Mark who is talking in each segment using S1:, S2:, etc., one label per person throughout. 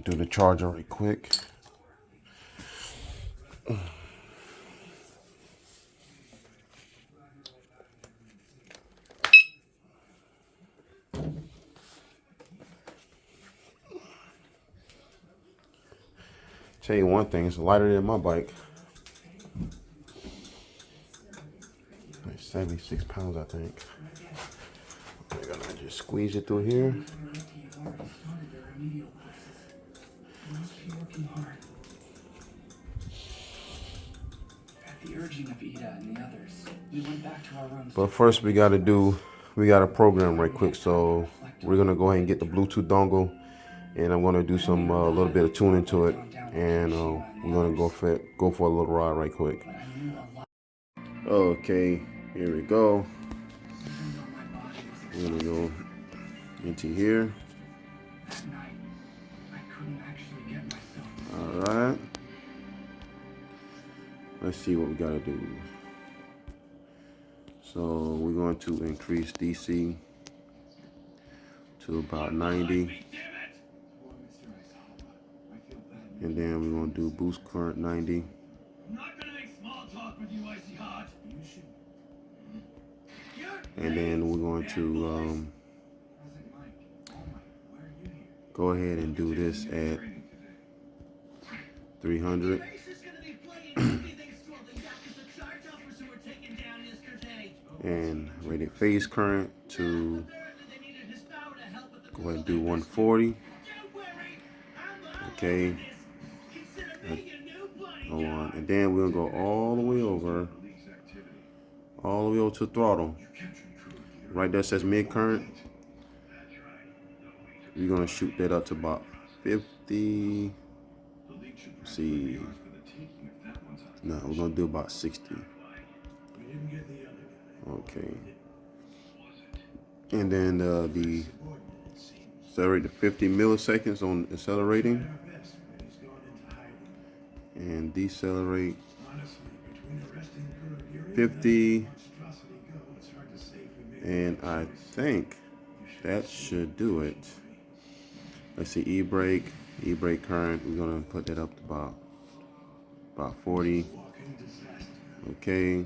S1: do the charger right quick. Tell you one thing, it's lighter than my bike. Like 76 pounds, I think. I'm gonna just squeeze it through here. But first we gotta program right quick. So we're gonna go ahead and get the Bluetooth dongle, and I'm gonna do some a little bit of tuning to it, and we're gonna go for a little ride right quick. Okay, here we go. We're gonna go into here. All right. Let's see what we gotta do. So we're going to increase DC to about 90. And then we're going to do boost current 90. And then we're going to go ahead and do this at 300. And rated phase current to go ahead and do 140. Okay. Hold on. And then we're gonna go all the way over to throttle. Right there says mid current. We're gonna shoot that up to about 50. Let's see. No, we're gonna do about 60. Okay. And then the accelerate to 50 milliseconds on accelerating. And decelerate 50. And I think that should do it. Let's see, e-brake current. We're gonna put that up to about 40. Okay.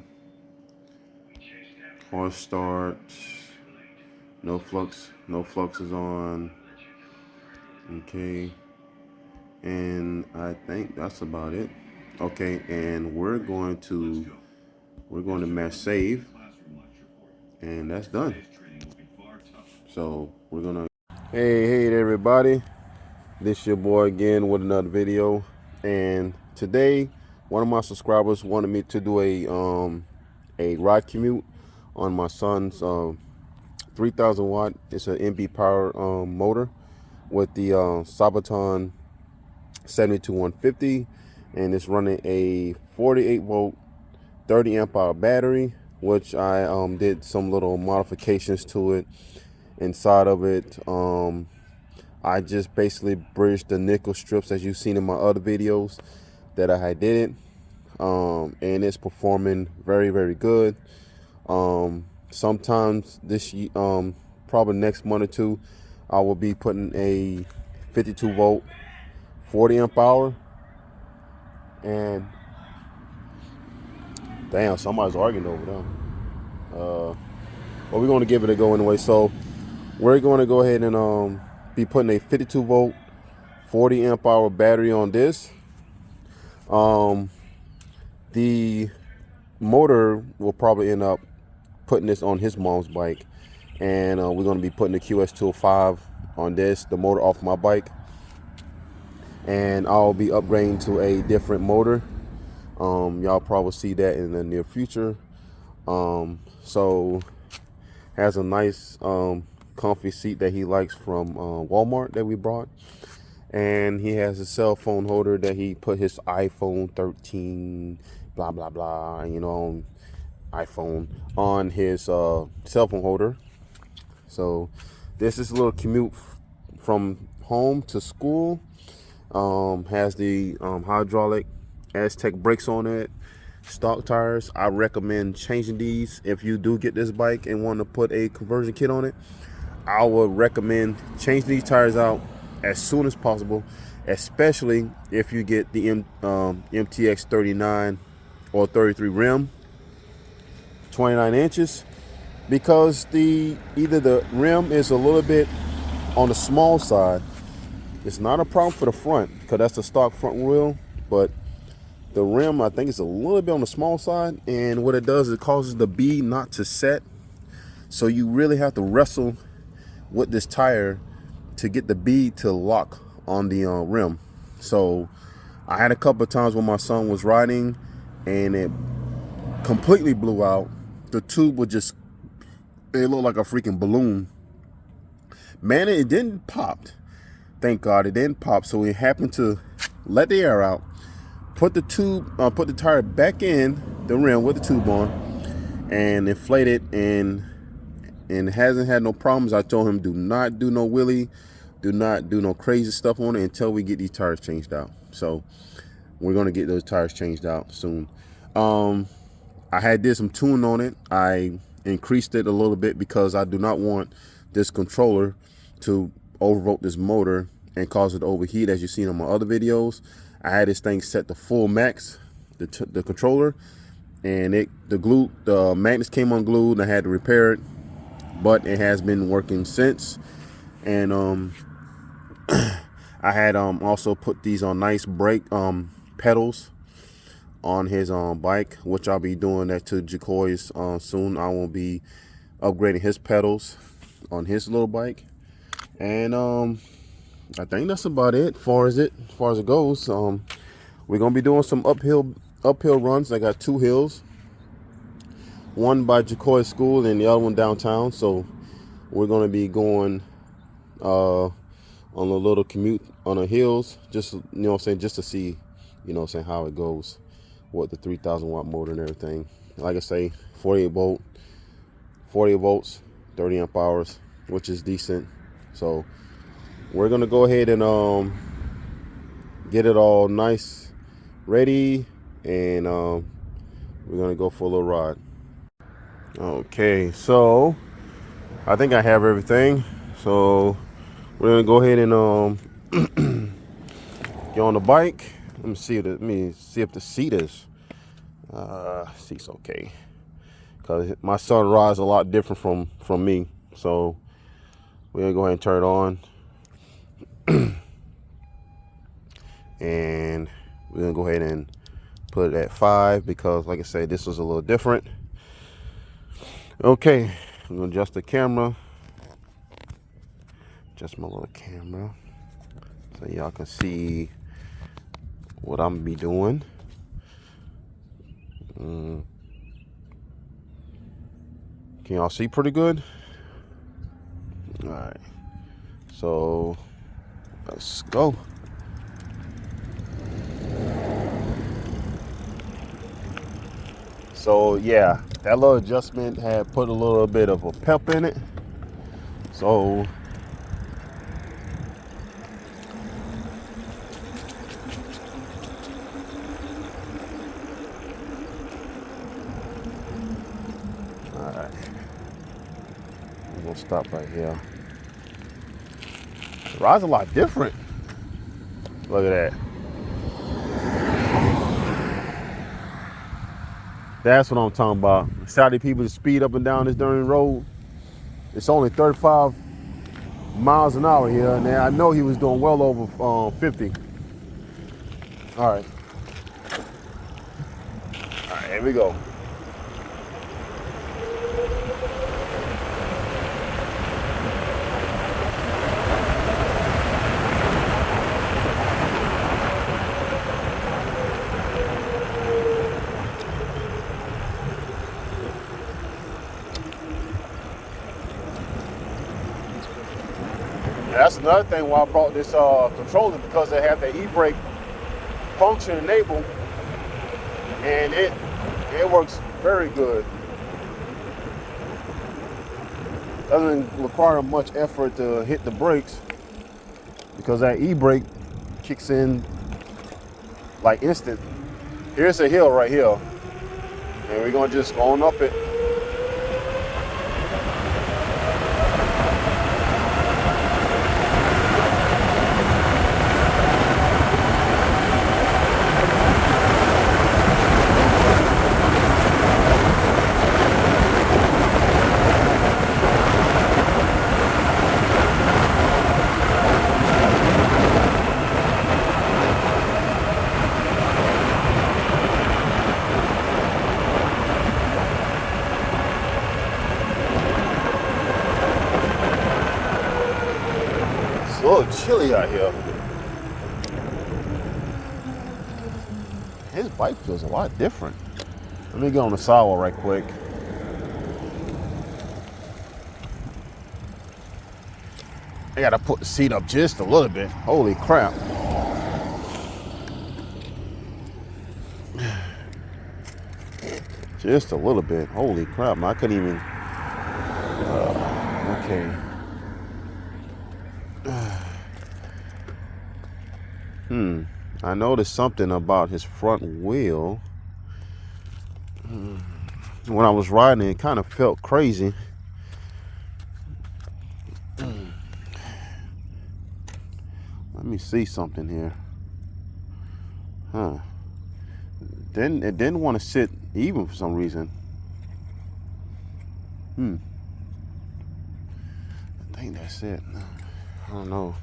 S1: Horse start. No flux is on. Okay. And I think that's about it. Okay, and we're going to mash save, and that's done. So we're gonna hey everybody, this your boy again with another video. And today one of my subscribers wanted me to do a ride commute on my son's 3,000 watt. It's an NB power motor with the Sabaton 72150, and it's running a 48 volt 30 amp hour battery, which I did some little modifications to it. Inside of it, I just basically bridged the nickel strips as you've seen in my other videos that I had did it, and it's performing very good. Sometimes this probably next month or two, I will be putting a 52 volt 40 amp hour. And damn, somebody's arguing over there. But we're going to give it a go anyway. So we're going to go ahead and be putting a 52 volt 40 amp hour battery on this. The motor will probably end up putting this on his mom's bike, and we're going to be putting the QS205 on this, the motor off my bike, and I'll be upgrading to a different motor. Y'all probably see that in the near future. So has a nice comfy seat that he likes from Walmart that we brought, and he has a cell phone holder that he put his iPhone 13 blah blah blah, you know, iPhone on his cell phone holder. So this is a little commute from home to school. Has the hydraulic Aztec brakes on it, stock tires. I recommend changing these if you do get this bike and want to put a conversion kit on it. I would recommend changing these tires out as soon as possible especially if you get the MTX 39 or 33 rim, 29 inches, because either the rim is a little bit on the small side. It's not a problem for the front because that's the stock front wheel, but the rim, I think, is a little bit on the small side, and what it does is it causes the bead not to set. So you really have to wrestle with this tire to get the bead to lock on the rim. So I had a couple of times when my son was riding and it completely blew out. The tube would just, it looked like a freaking balloon. Man, it didn't pop. Thank God it didn't pop. So we happened to let the air out, put the tire back in the rim with the tube on, and inflate it, and hasn't had no problems. I told him, do not do no wheelie, do not do no crazy stuff on it until we get these tires changed out. So we're gonna get those tires changed out soon. I did some tuning on it. I increased it a little bit because I do not want this controller to overvolt this motor and cause it to overheat, as you've seen on my other videos. I had this thing set to full max, the controller, and the magnets came unglued and I had to repair it, but it has been working since. And I had also put these on nice brake pedals on his bike, which I'll be doing that to Jacoy's soon. I will be upgrading his pedals on his little bike, and I think that's about it as far as it goes. We're gonna be doing some uphill runs. I got 2 hills, one by Jacoy's school and the other one downtown. So we're gonna be going on a little commute on the hills, just, you know what I'm saying, just to see, you know what I'm saying, how it goes with the 3,000 watt motor and everything. Like I say, 48 volts, 30 amp hours, which is decent. So we're gonna go ahead and get it all nice, ready, and we're gonna go for a little ride. Okay, so I think I have everything. So we're gonna go ahead and get on the bike. Let me see if the seat is seat's okay, because my son rides a lot different from me. So we're gonna go ahead and turn it on. And we're gonna go ahead and put it at 5 because, like I said, this was a little different. Okay, I'm gonna adjust the camera, adjust my little camera so y'all can see what I'm gonna be doing. Can y'all see pretty good? All right, so let's go. So yeah, that little adjustment had put a little bit of a pep in it. So alright, I'm gonna stop right here. The ride's a lot different. Look at that. That's what I'm talking about. Saudi people to speed up and down this darn road. It's only 35 miles an hour here, and I know he was doing well over 50. All right, here we go. That's another thing why I brought this controller, because they have the e-brake function enabled, and it works very good. Doesn't require much effort to hit the brakes because that e-brake kicks in like instant. Here's a hill right here, and we're gonna just go on up it. little chilly out here. His bike feels a lot different. Let me get on the sidewalk right quick. I gotta put the seat up just a little bit. Holy crap. Just a little bit. Holy crap, man. I couldn't even. Okay. I noticed something about his front wheel. When I was riding, it kind of felt crazy. Let me see something here. It didn't want to sit even for some reason. I think that's it. I don't know.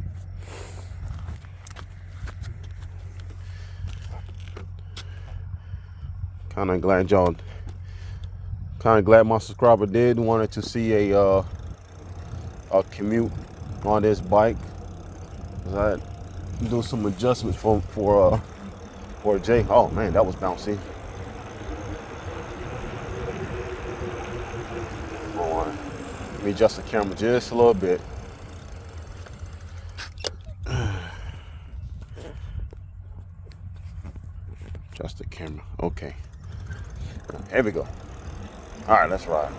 S1: Kind of glad my subscriber wanted to see a commute on this bike. I do some adjustments for Jay. Oh man, that was bouncy. Hold on. Let me adjust the camera just a little bit. Adjust the camera. Okay. Here we go. All right, let's ride.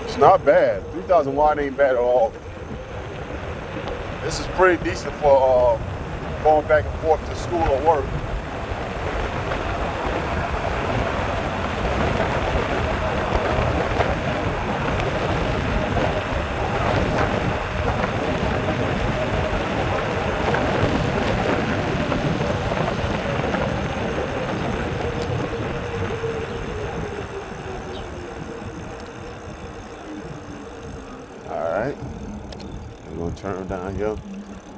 S1: It's not bad. 3,000 watt ain't bad at all. This is pretty decent for going back and forth to school or work. Turn down here.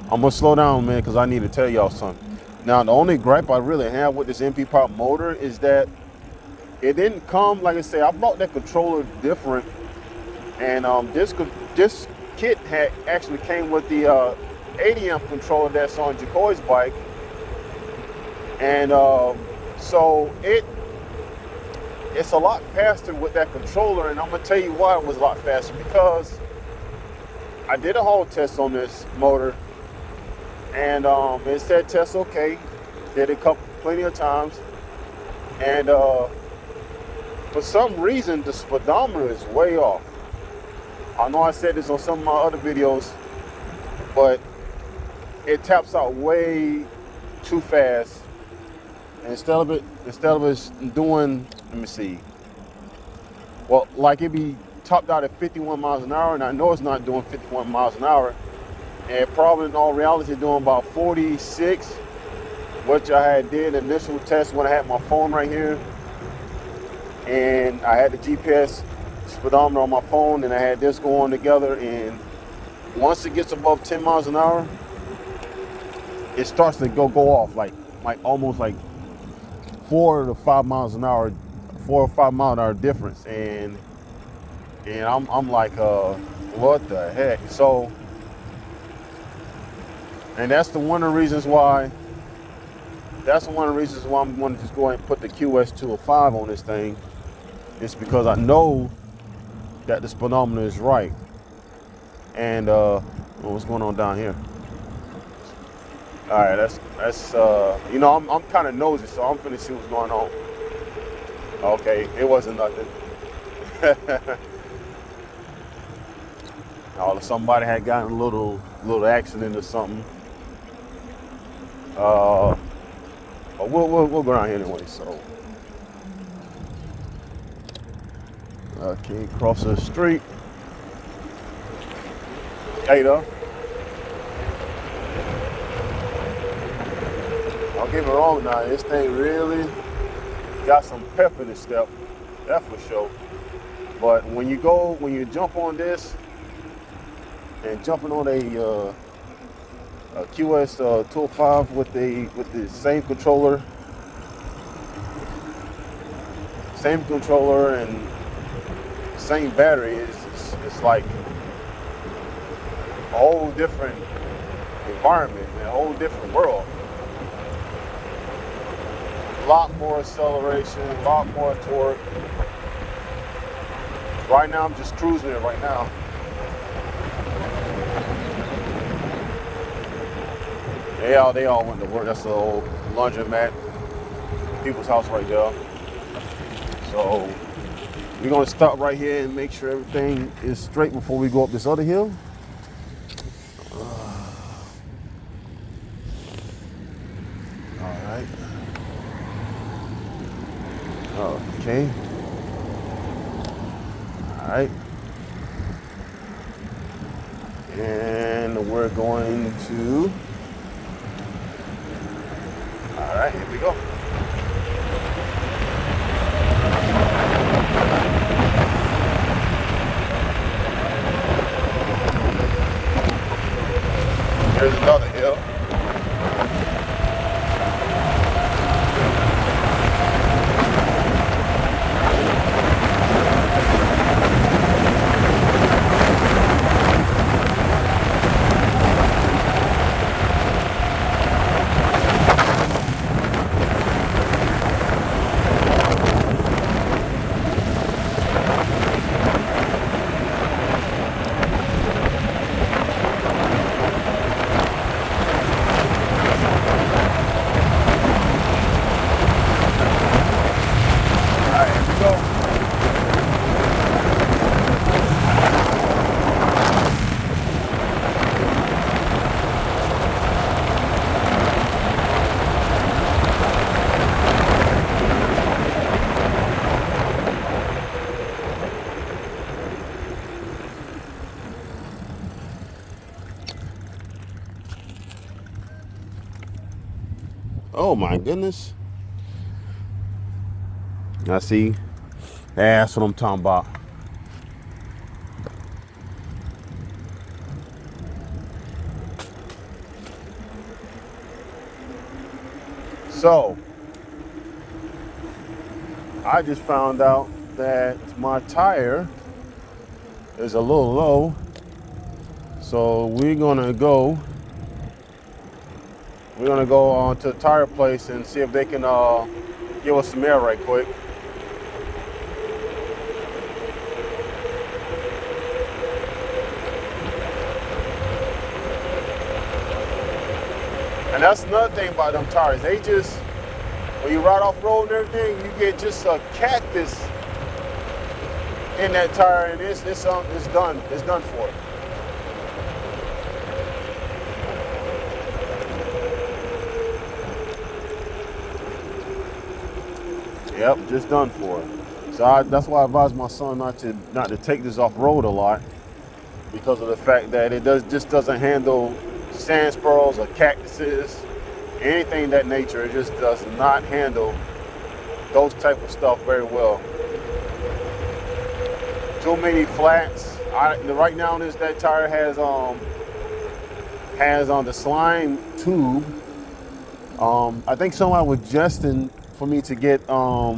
S1: I'm gonna slow down, man, because I need to tell y'all something. Now, the only gripe I really have with this MP Pop motor is that it didn't come, like I say, I bought that controller different, and this kit actually came with the 80 amp controller that's on Jacoy's bike, and so it's a lot faster with that controller, and I'm gonna tell you why it was a lot faster, because I did a hall test on this motor, and it said test okay. Did it plenty of times, and for some reason the speedometer is way off. I know I said this on some of my other videos, but it taps out way too fast. And instead of it doing, let me see. Well, like it be topped out at 51 miles an hour, and I know it's not doing 51 miles an hour, and probably in all reality doing about 46, which I had did initial test when I had my phone right here, and I had the GPS speedometer on my phone, and I had this going together, and once it gets above 10 miles an hour, it starts to go off like almost like 4 or 5 miles an hour difference, and I'm like, what the heck? So, and that's one of the reasons why I'm going to just go ahead and put the QS205 on this thing. It's because I know that the speedometer is right. And what's going on down here? All right, that's you know, I'm kind of nosy, so I'm finna see what's going on. Okay, it wasn't nothing. Somebody had gotten a little accident or something. But we'll go around here anyway. So, okay, cross the street. Hey, though. Don't get me wrong now, this thing really got some pep in the step, that's for sure. But when you jump on this and jumping on a QS 205 with the same controller and same battery, it's like a whole different environment, a whole different world. A lot more acceleration, a lot more torque. Right now, I'm just cruising it right now. They all went to work. That's the old laundromat, people's house right there. So we're gonna stop right here and make sure everything is straight before we go up this other hill. All right. Okay. All right. And we're going to. All right, here we go. Here's another hill. Oh my goodness. I see. That's what I'm talking about. So, I just found out that my tire is a little low. So we're gonna go to the tire place and see if they can give us some air right quick. And that's another thing about them tires. They just, when you ride off road and everything, you get just a cactus in that tire, and it's done. It's done for. Yep, just done for it. So that's why I advise my son not to take this off road a lot, because of the fact that it just doesn't handle sand spurls or cactuses, anything that nature. It just does not handle those type of stuff very well. Too many flats. Right now, that tire has on the slime tube. I think someone was suggesting for me to get I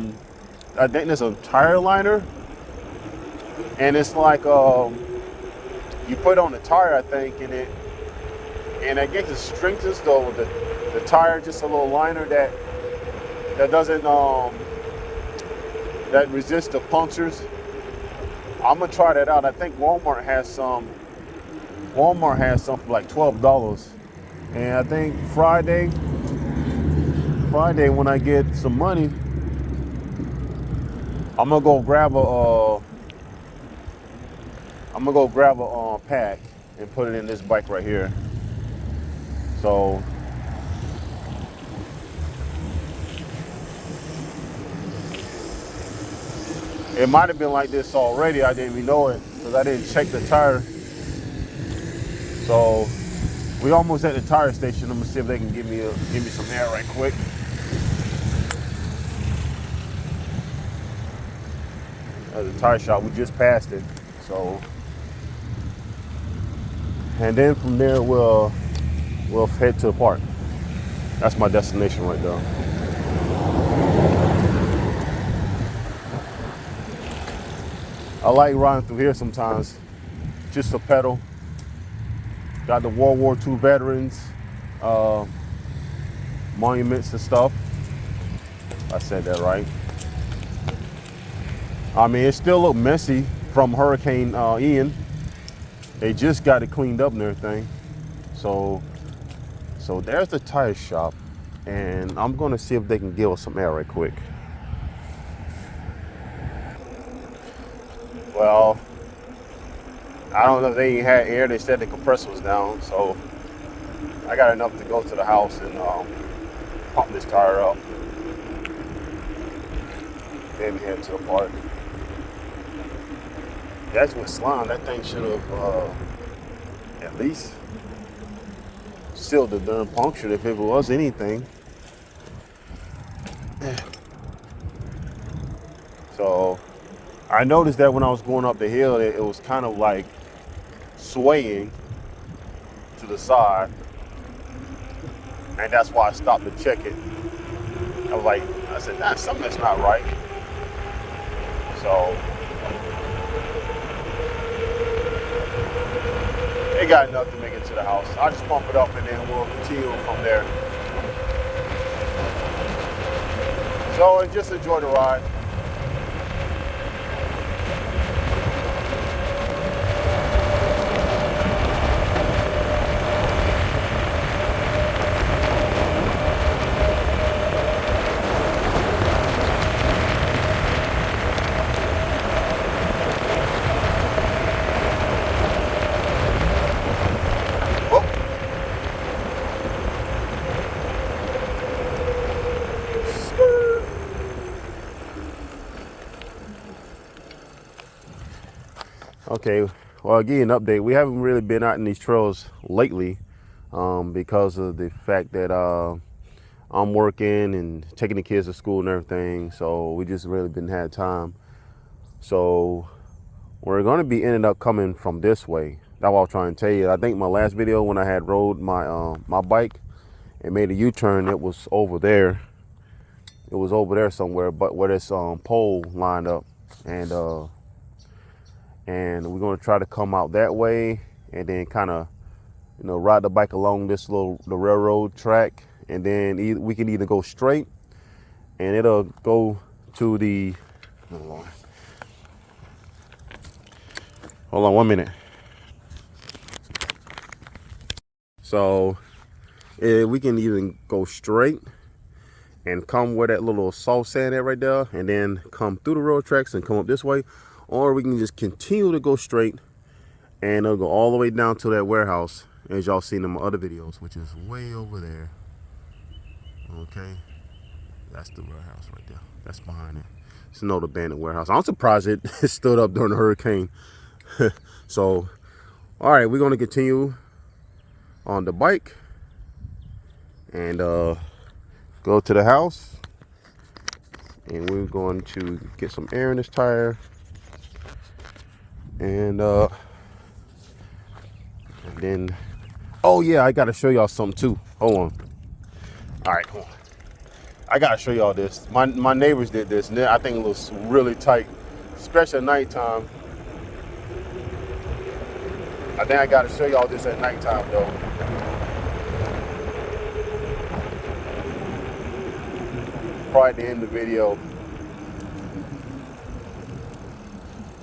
S1: think there's a tire liner, and it's like you put on the tire, I think, and I guess it strengthens the tire, just a little liner that doesn't that resists the punctures. I'm gonna try that out. I think Walmart has some for like $12, and I think Friday when I get some money, I'm gonna go grab a pack and put it in this bike right here. So it might have been like this already. I didn't even know it because I didn't check the tire. So We almost at the tire station. I'm gonna see if they can give me some air right quick. The tire shop, we just passed it. So, and then from there we'll head to the park. That's my destination right there. I like riding through here sometimes, just to pedal. Got the World War II veterans, monuments and stuff. I said that right. I mean, it still look messy from Hurricane Ian. They just got it cleaned up and everything. So there's the tire shop, and I'm gonna see if they can give us some air right quick. Well, I don't know if they ain't had air. They said the compressor was down, so I got enough to go to the house and pump this tire up. Then head to the park. That's with slime. That thing should have at least sealed the darn puncture if it was anything. So I noticed that when I was going up the hill, it was kind of like swaying to the side, and that's why I stopped to check it. I said, nah, something that's not right. So it got enough to make it to the house. I'll just pump it up and then we'll continue from there. So just enjoy the ride. Okay, well, I'll give you an update. We haven't really been out in these trails lately because of the fact that I'm working and taking the kids to school and everything. So we just really didn't have time. So we're going to be ending up coming from this way. That's what I was trying to tell you. I think my last video when I had rode my my bike and made a U-turn, it was over there. It was over there somewhere, but where this pole lined up, and we're going to try to come out that way and then kind of, ride the bike along the railroad track, and then we can either go straight and it'll go to the, hold on 1 minute. So we can even go straight and come where that little soft sand at right there, and then come through the railroad tracks and come up this way, or we can just continue to go straight and it'll go all the way down to that warehouse, as y'all seen in my other videos, which is way over there. Okay, that's the warehouse right there. That's behind it. It's an old abandoned warehouse. I'm surprised it stood up during the hurricane. So, all right, we're gonna continue on the bike and go to the house, and we're going to get some air in this tire, and then, oh yeah, I gotta show y'all something too. Hold on. All right, hold on. I gotta show y'all this. My neighbors did this, and I think it looks really tight, especially at nighttime. I think I gotta show y'all this at nighttime though. Probably at the end of the video.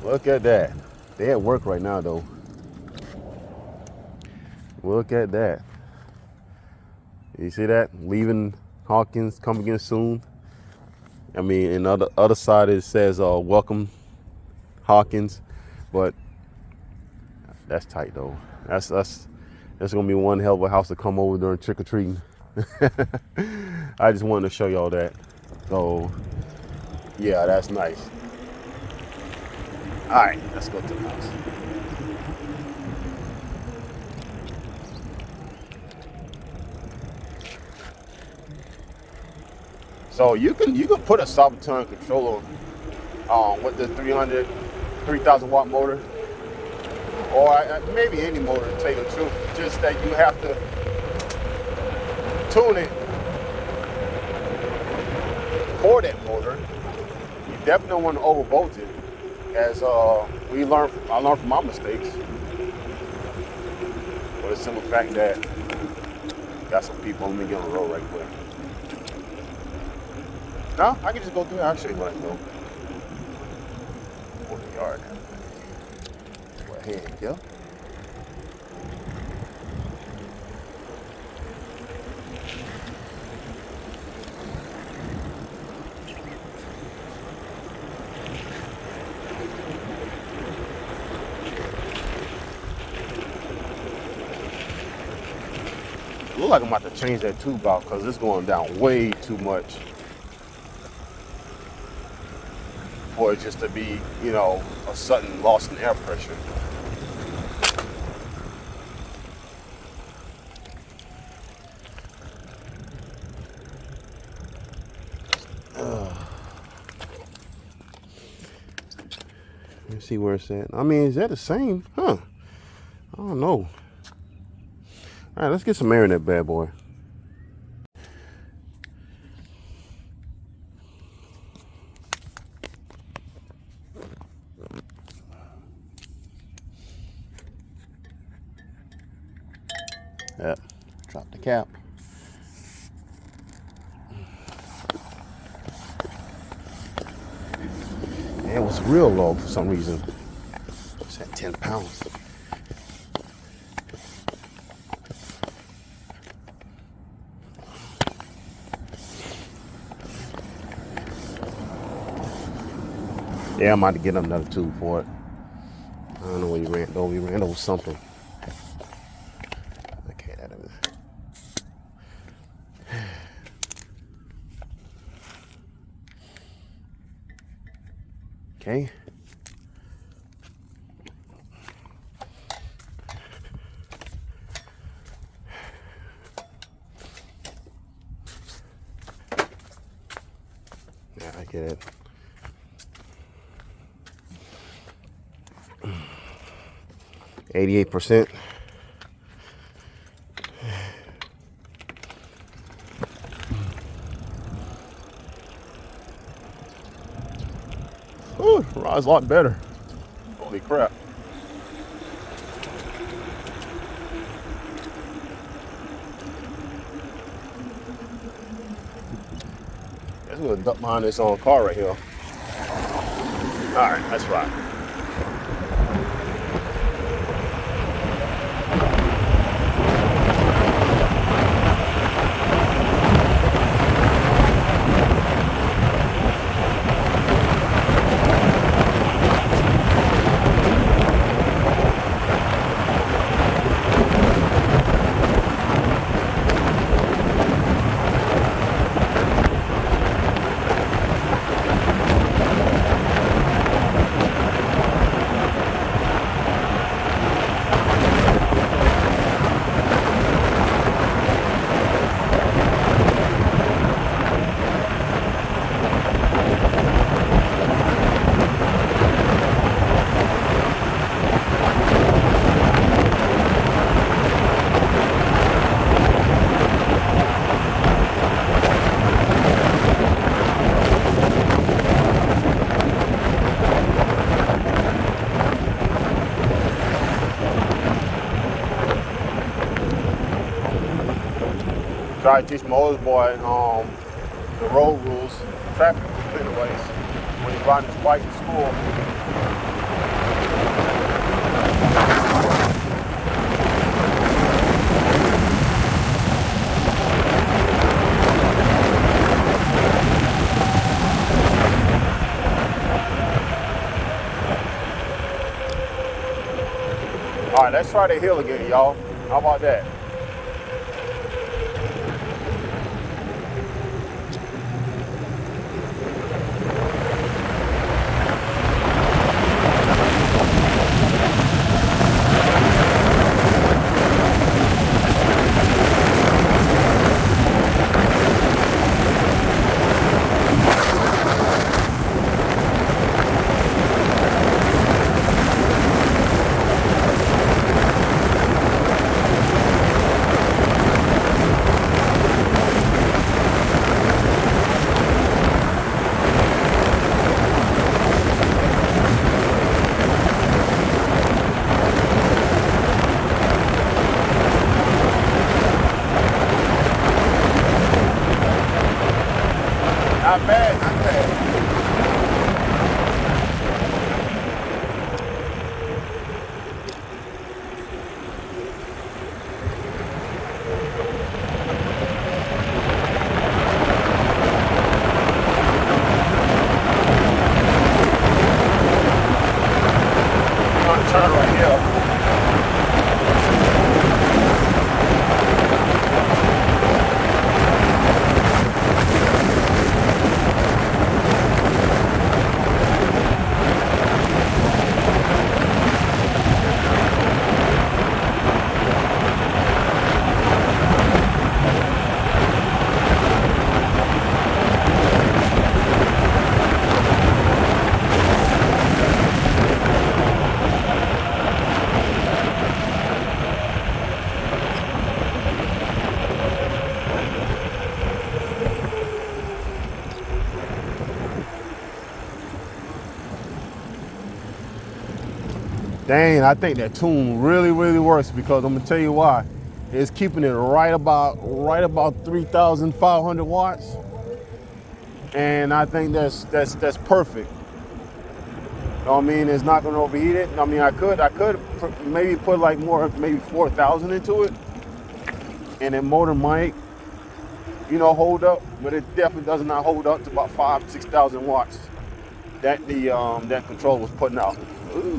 S1: Look at that. They at work right now though. Look at that. You see that? Leaving Hawkins, come again soon. I mean, and the other side it says welcome Hawkins, but that's tight though. That's gonna be one hell of a house to come over during trick or treating. I just wanted to show y'all that. So yeah, that's nice. All right, let's go to the house. So you can put a Sabaton controller with the 3,000 watt motor, or maybe any motor to tell you the truth. Just that you have to tune it for that motor. You definitely don't want to overvolt it, as I learned from my mistakes. For the simple fact that got some people. Let me get on the road right quick. No, I can just go through it. I'll show you what I can go. For the yard. Go ahead, yeah. Look like I'm about to change that tube out because it's going down way too much for it just to be, a sudden loss in air pressure. Let's see where it's at. I mean, is that the same? Huh? I don't know. All right, let's get some air in that bad boy. Yep, drop the cap. And it was real low for some reason. It's at 10 pounds. Yeah, I'm about to get another tube for it. I don't know where you ran though. We ran over something. Okay, that is. Okay. Yeah, I get it. 88%. Ooh, ride's a lot better. Holy crap. Guess we're gonna duck behind this car right here. Alright, that's right. Try to teach my oldest boy the road rules, traffic rules anyways, when he's riding his bike to school. All right, let's try the hill again, y'all. How about that? Not bad, not bad. I'm gonna turn right here. Dang, I think that tune really works because I'm gonna tell you why. It's keeping it right about 3,500 watts, and I think that's perfect. You know what I mean? It's not gonna overheat it. I mean, I could maybe put like maybe 4,000 into it, and that motor might, hold up, but it definitely does not hold up to about 6,000 watts that that controller was putting out. Ooh.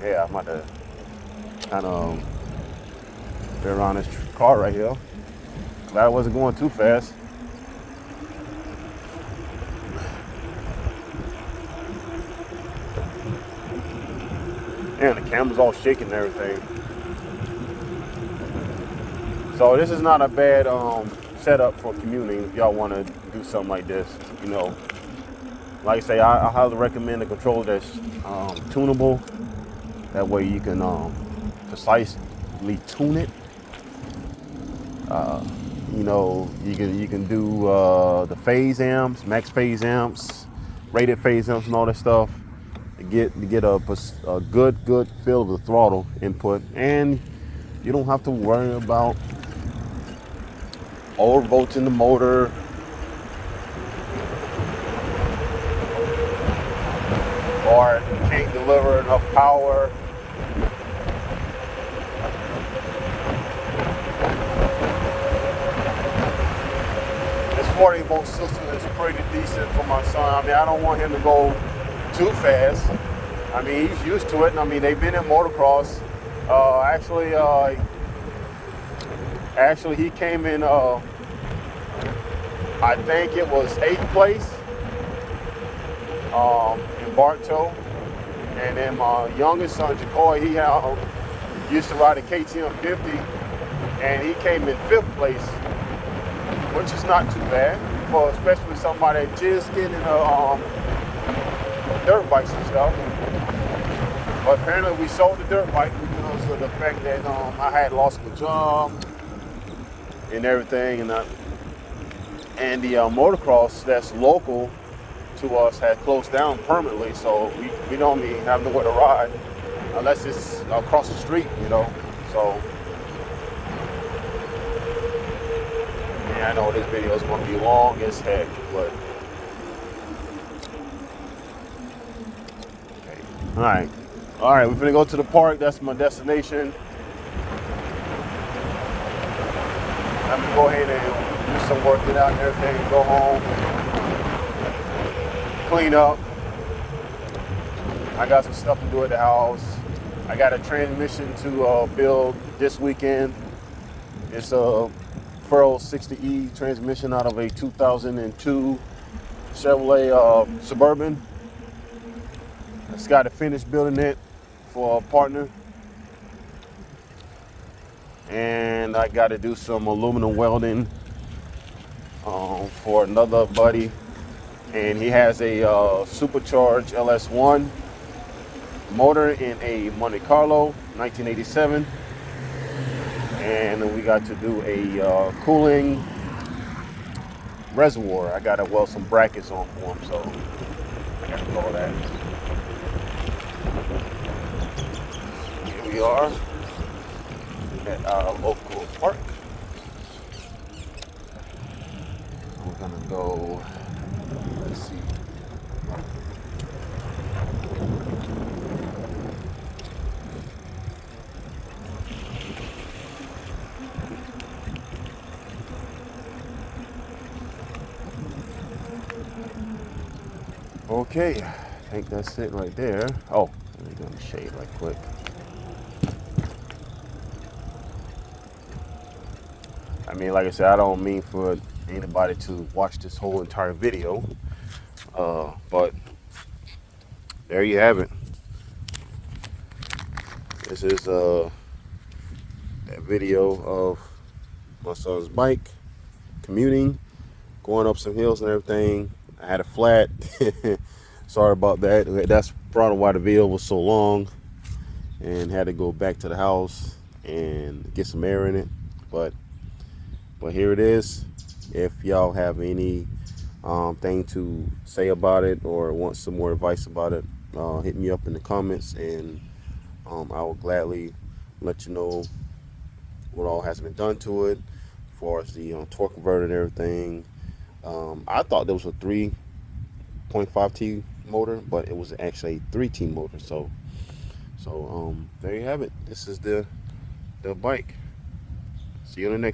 S1: Yeah, I'm about to kind of get around this car right here. Glad I wasn't going too fast. And the camera's all shaking and everything. So this is not a bad setup for commuting if y'all want to do something like this. Like I say, I highly recommend a controller that's tunable. That way you can precisely tune it. You can do the phase amps, max phase amps, rated phase amps, and all that stuff to get a good feel of the throttle input, and you don't have to worry about overvolting the motor. Or can't deliver enough power. This 40-volt system is pretty decent for my son. I mean, I don't want him to go too fast. I mean, he's used to it. And I mean, they've been in motocross. Actually, he came in. I think it was 8th place. In Bartow, and then my youngest son Jacoy, he used to ride a KTM 50, and he came in 5th place, which is not too bad for especially somebody just getting into dirt bikes and stuff. But apparently we sold the dirt bike because of the fact that I had lost my job and everything, and the motocross that's local to us had closed down permanently, so we don't even have nowhere to ride unless it's across the street, So yeah, I know this video is going to be long as heck, but okay. All right, we're gonna go to the park. That's my destination. I'm gonna go ahead and do some working out and everything, go home, clean up. I got some stuff to do at the house. I got a transmission to build this weekend. It's a Furrow 60E transmission out of a 2002 Chevrolet Suburban. Just got to finish building it for a partner. And I got to do some aluminum welding for another buddy. And he has a supercharged LS1 motor in a Monte Carlo 1987. And then we got to do a cooling reservoir. I got to weld some brackets on for him, so I got to do all that. Here we are at our local park. Okay, I think that's it right there. Oh, let me go in the shade right quick. I mean, like I said, I don't mean for anybody to watch this whole entire video, but there you have it. This is a video of my son's bike commuting, going up some hills and everything. I had a flat. Sorry about that. That's probably why the video was so long, and had to go back to the house and get some air in it. But here it is. If y'all have any thing to say about it or want some more advice about it, hit me up in the comments, and I will gladly let you know what all has been done to it as far as the torque converter and everything. I thought there was a 3.5T motor, but it was actually a 3T motor. So there you have it. This is the bike. See you on the next